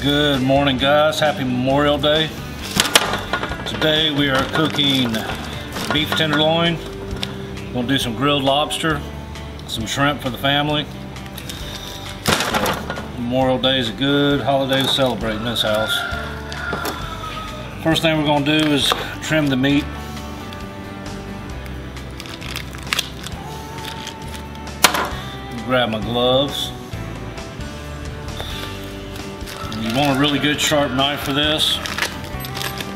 Good morning, guys. Happy Memorial Day. Today we are cooking beef tenderloin. We're gonna do some grilled lobster, some shrimp for the family. Memorial Day is a good holiday to celebrate in this house. First thing we're gonna do is trim the meat. Grab my gloves. You want a really good sharp knife for this.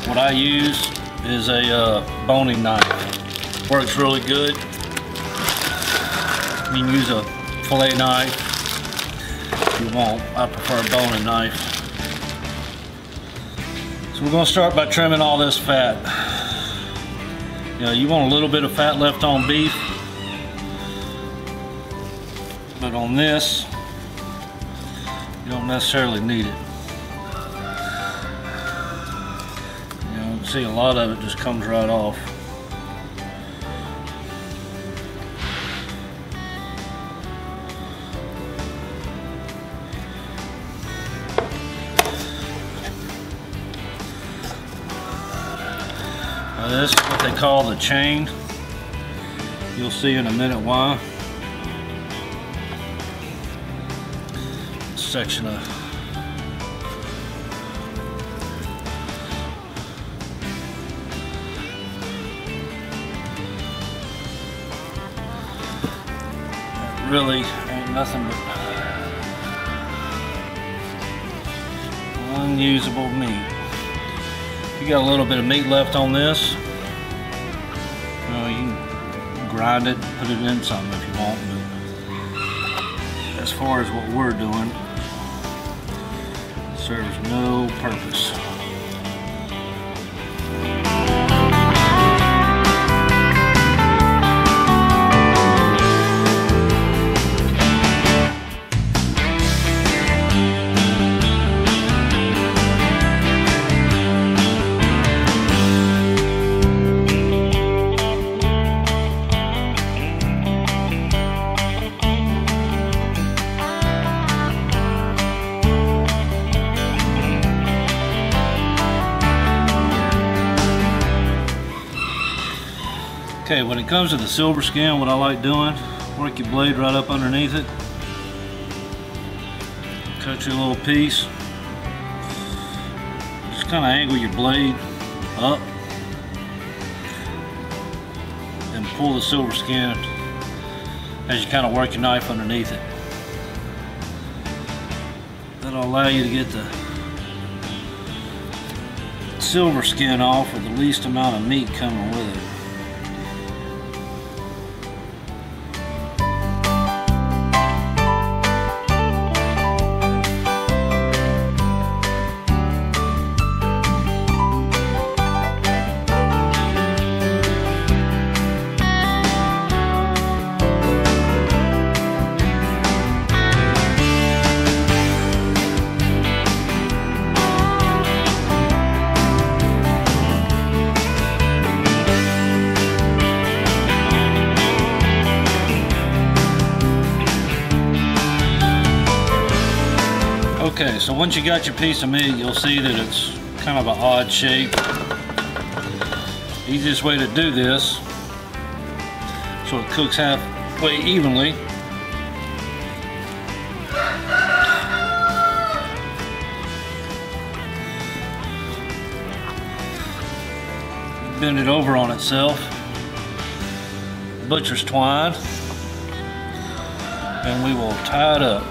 What I use is a boning knife. Works really good. You can use a fillet knife if you want. I prefer a boning knife. So we're going to start by trimming all this fat. You want a little bit of fat left on beef, but on this you don't necessarily need it. See, a lot of it just comes right off. Now this is what they call the chain. You'll see in a minute why. Section of really ain't nothing but unusable meat. You got a little bit of meat left on this, you can grind it, put it in something if you want, but as far as what we're doing, it serves no purpose. Okay, when it comes to the silver skin, what I like doing, work your blade right up underneath it, cut you a little piece, just kind of angle your blade up and pull the silver skin as you kind of work your knife underneath it. That'll allow you to get the silver skin off with the least amount of meat coming with it. Okay, so once you got your piece of meat, you'll see that it's kind of an odd shape. Easiest way to do this, so it cooks halfway evenly, bend it over on itself, butcher's twine, and we will tie it up.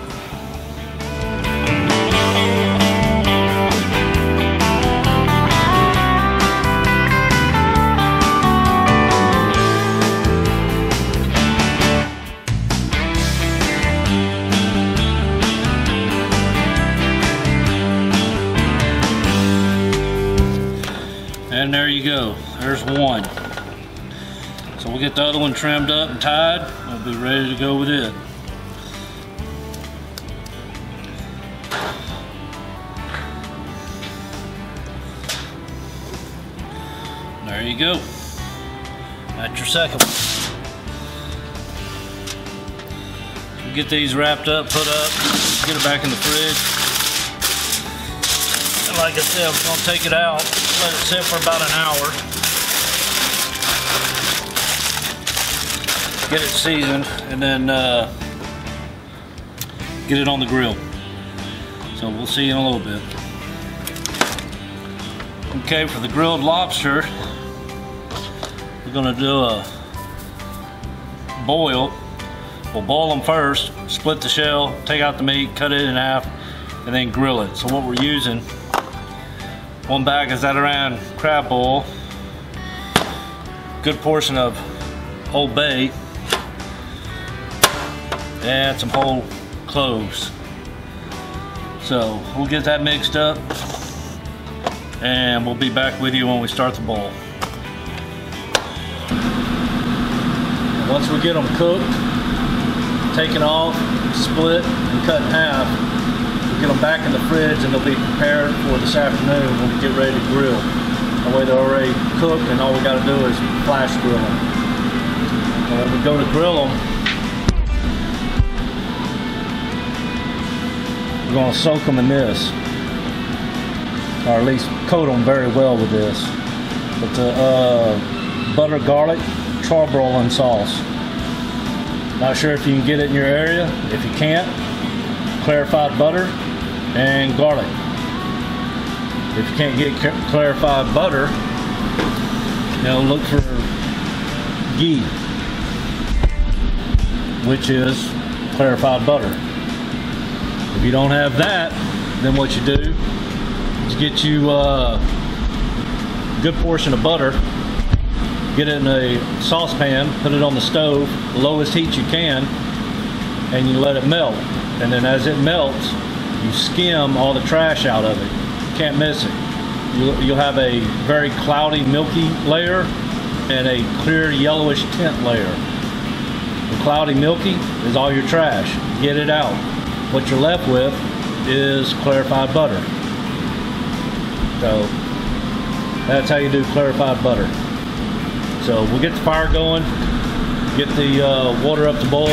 And there you go, there's one. So we'll get the other one trimmed up and tied, we'll be ready to go with it. There you go, that's your second one. We'll get these wrapped up, put up, get it back in the fridge. like I said, we're going to take it out, let it sit for about an hour. Get it seasoned, and then get it on the grill. So we'll see you in a little bit. Okay, for the grilled lobster, we're going to do a boil. We'll boil them first, split the shell, take out the meat, cut it in half, and then grill it. So what we're using, one bag of Zatarain crab boil, good portion of Old Bay, and some whole cloves. So we'll get that mixed up, and we'll be back with you when we start the boil. Once we get them cooked, taken off, split, and cut in half, we'll get them back in the fridge, and they'll be prepared for this afternoon when we get ready to grill. That way they're already cooked, and all we got to do is flash grill them. And when we go to grill them, we're going to soak them in this, or at least coat them very well with this. It's a butter garlic charbroiling sauce. Not sure if you can get it in your area. If you can't, clarified butter and garlic. If you can't get clarified butter, look for ghee, which is clarified butter. If you don't have that, then what you do is get you a good portion of butter, get it in a saucepan, put it on the stove, the lowest heat you can, and you let it melt. And then as it melts, you skim all the trash out of it. You can't miss it. You'll have a very cloudy, milky layer and a clear yellowish tint layer. The cloudy, milky is all your trash. Get it out. What you're left with is clarified butter. So that's how you do clarified butter. So we'll get the fire going, get the water up to boil.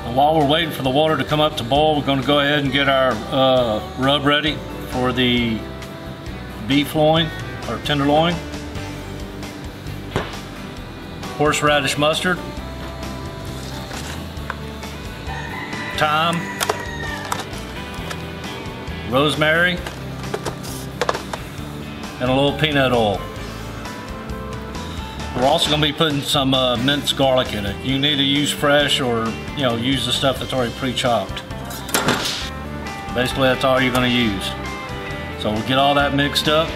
And while we're waiting for the water to come up to boil, we're going to go ahead and get our rub ready for the beef loin or tenderloin. Horseradish mustard, thyme, rosemary, and a little peanut oil. We're also going to be putting some minced garlic in it. You need to use fresh, or use the stuff that's already pre-chopped. Basically, that's all you're going to use. So we'll get all that mixed up,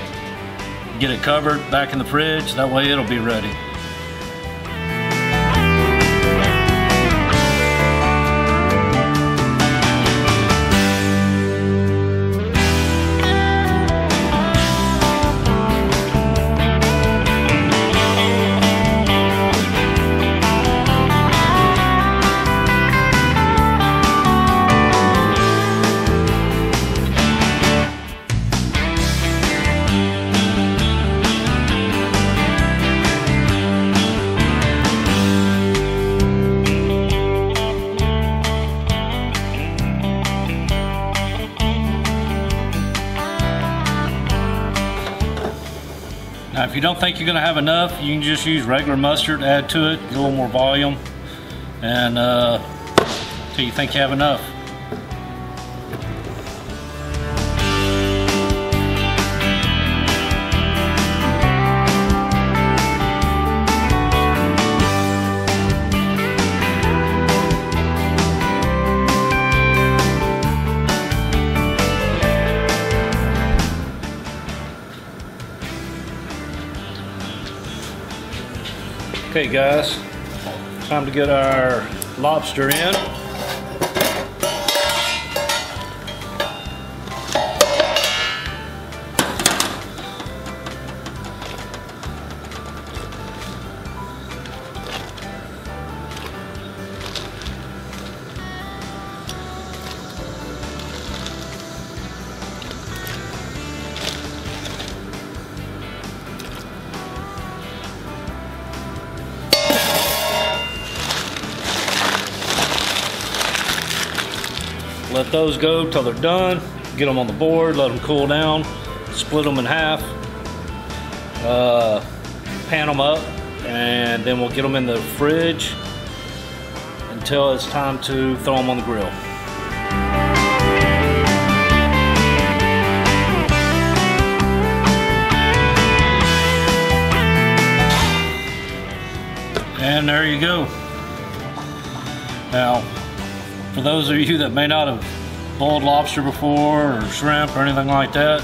get it covered back in the fridge, that way it'll be ready. Now if you don't think you're going to have enough, you can just use regular mustard, add to it, get a little more volume, and until you think you have enough. Okay guys, time to get our lobster in. let those go till they're done. Get them on the board, let them cool down, split them in half, pan them up, and then we'll get them in the fridge until it's time to throw them on the grill. And there you go. Now, for those of you that may not have boiled lobster before, or shrimp, or anything like that,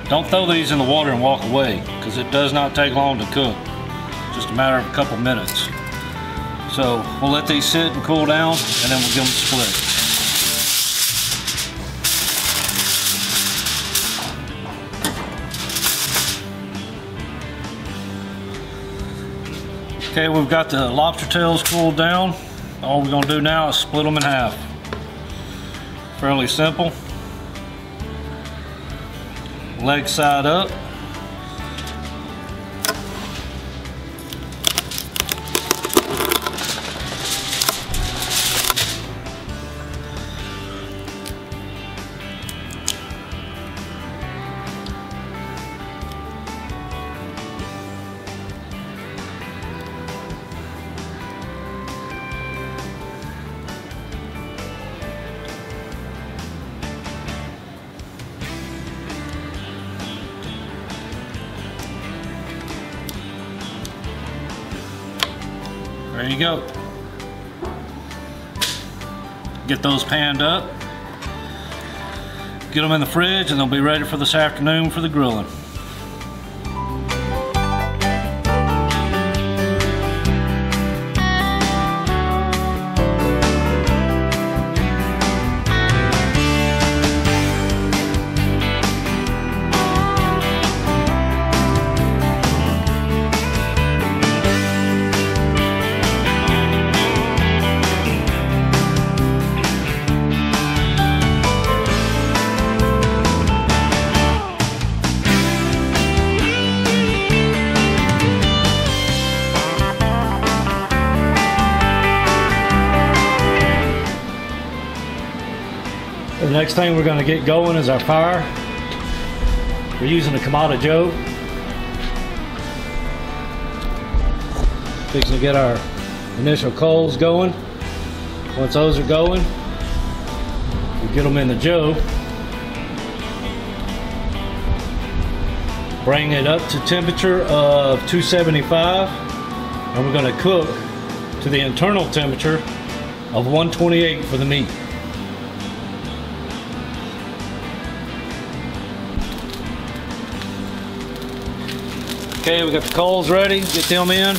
don't throw these in the water and walk away, because it does not take long to cook. Just a matter of a couple minutes. So we'll let these sit and cool down, and then we'll get them split. Okay, we've got the lobster tails cooled down. All we're going to do now is split them in half. Fairly simple. Leg side up. There you go. Get those panned up. Get them in the fridge and they'll be ready for this afternoon for the grilling. The next thing we're going to get going is our fire. We're using a Kamado Joe. Fixing to get our initial coals going. Once those are going, we get them in the Joe. Bring it up to temperature of 275, and we're going to cook to the internal temperature of 128 for the meat. Okay, we got the coals ready. Get them in.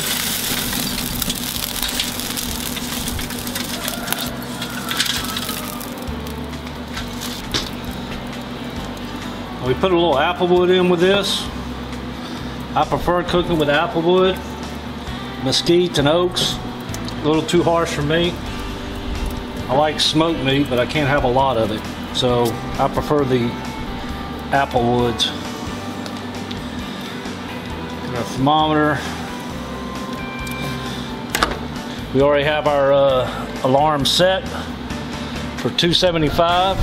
We put a little applewood in with this. I prefer cooking with applewood, mesquite and oaks. A little too harsh for me. I like smoked meat, but I can't have a lot of it. So I prefer the applewoods. Our thermometer. We already have our alarm set for 275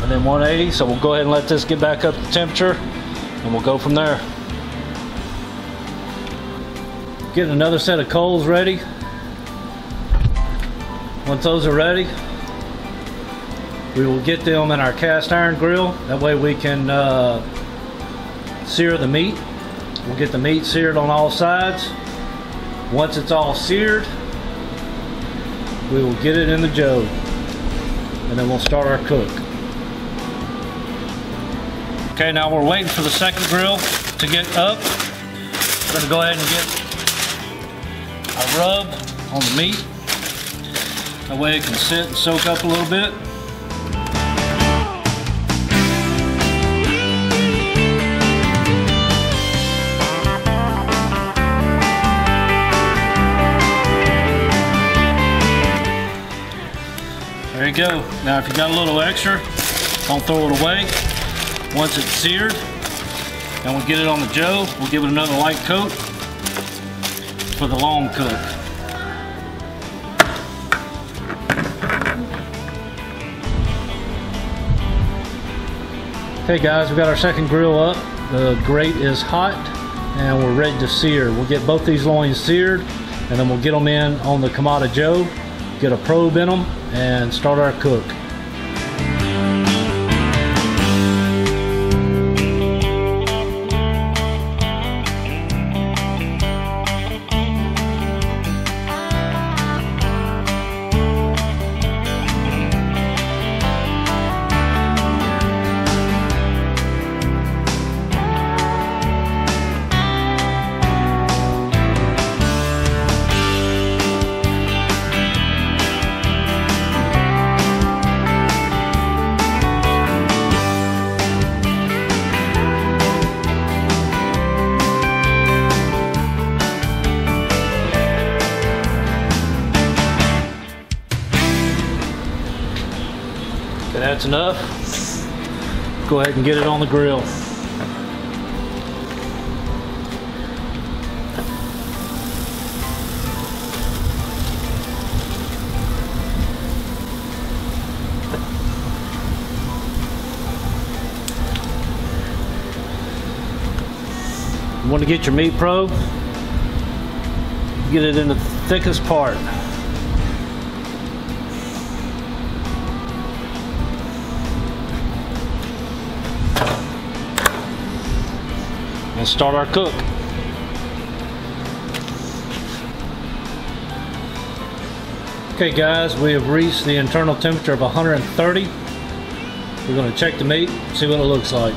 and then 180, so we'll go ahead and let this get back up to temperature and we'll go from there. Get another set of coals ready. Once those are ready, we will get them in our cast iron grill. That way we can sear the meat. We'll get the meat seared on all sides. Once it's all seared, we will get it in the Joe, and then we'll start our cook. Okay, now we're waiting for the second grill to get up. We're going to go ahead and get our rub on the meat. That way it can sit and soak up a little bit. There you go. Now if you got a little extra, don't throw it away. Once it's seared, and we'll get it on the Joe, we'll give it another light coat for the long cook. Okay guys, we got our second grill up. The grate is hot and we're ready to sear. We'll get both these loins seared and then we'll get them in on the Kamado Joe, get a probe in them and start our cook. That's enough. Go ahead and get it on the grill. You want to get your meat probe, get it in the thickest part. And start our cook. Okay guys, we have reached the internal temperature of 130. We're going to check the meat, see what it looks like.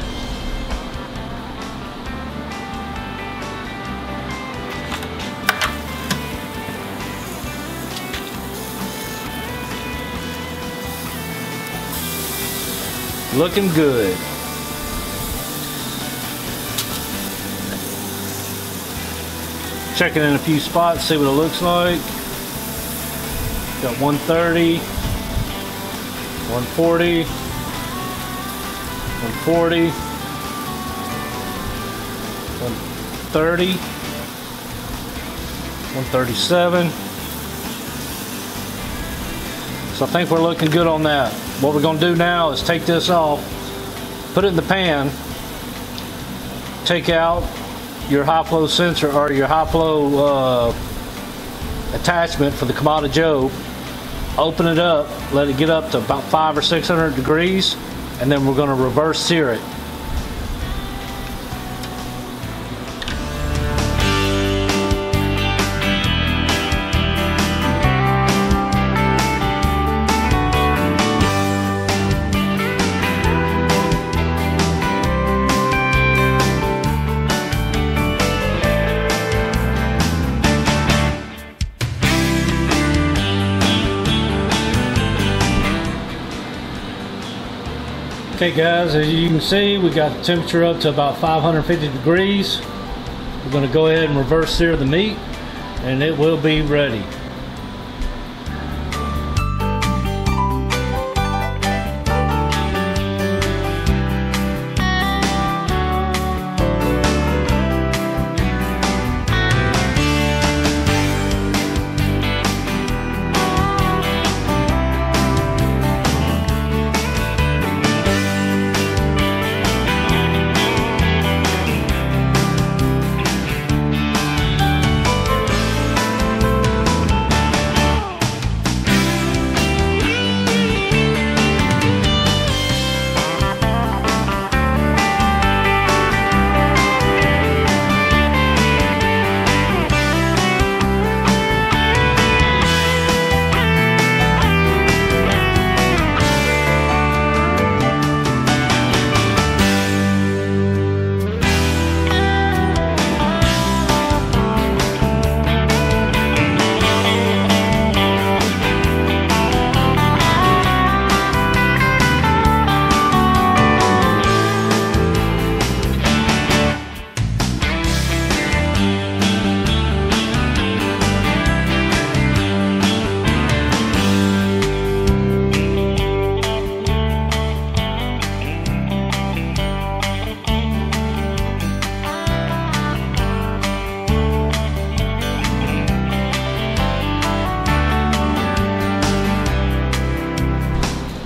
Looking good. Check it in a few spots, see what it looks like. Got 130, 140, 140, 130, 137. So I think we're looking good on that. What we're going to do now is take this off, put it in the pan, take out your high flow sensor or your high flow attachment for the Kamado Joe, open it up, let it get up to about 500 or 600 degrees, and then we're going to reverse sear it. Okay guys, as you can see, we got the temperature up to about 550 degrees. We're going to go ahead and reverse sear the meat and it will be ready.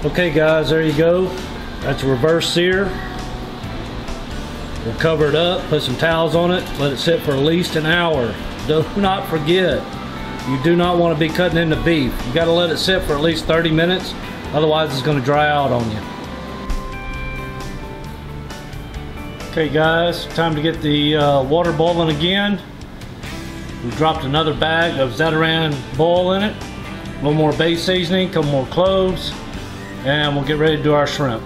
Okay guys, there you go. That's a reverse sear. We'll cover it up, put some towels on it, let it sit for at least an hour. Do not forget, you do not want to be cutting into beef. You got to let it sit for at least 30 minutes, otherwise it's going to dry out on you. Okay guys, time to get the water boiling again. We've dropped another bag of Zatarain boil in it, a little more base seasoning, a couple more cloves, and we'll get ready to do our shrimp.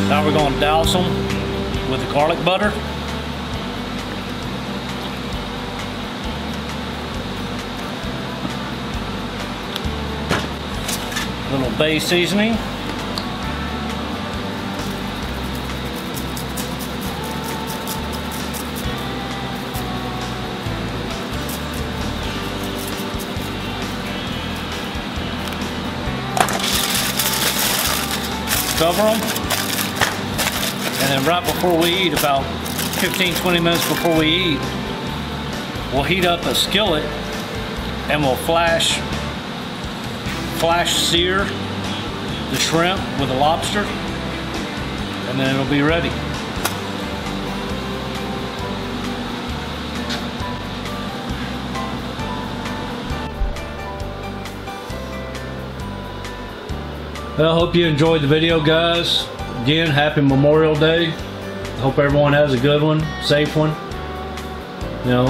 Now we're going to douse them with the garlic butter. A little bay seasoning. Cover them. And then right before we eat, about 15-20 minutes before we eat, we'll heat up a skillet and we'll flash sear the shrimp with the lobster, and then it'll be ready. Well, I hope you enjoyed the video, guys. Again, happy Memorial Day. Hope everyone has a good one, safe one. You know,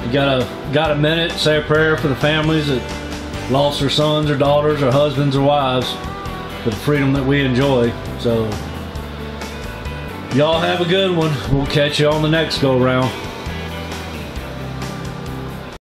you got a minute, say a prayer for the families that lost their sons or daughters or husbands or wives for the freedom that we enjoy. So, y'all have a good one. We'll catch you on the next go round.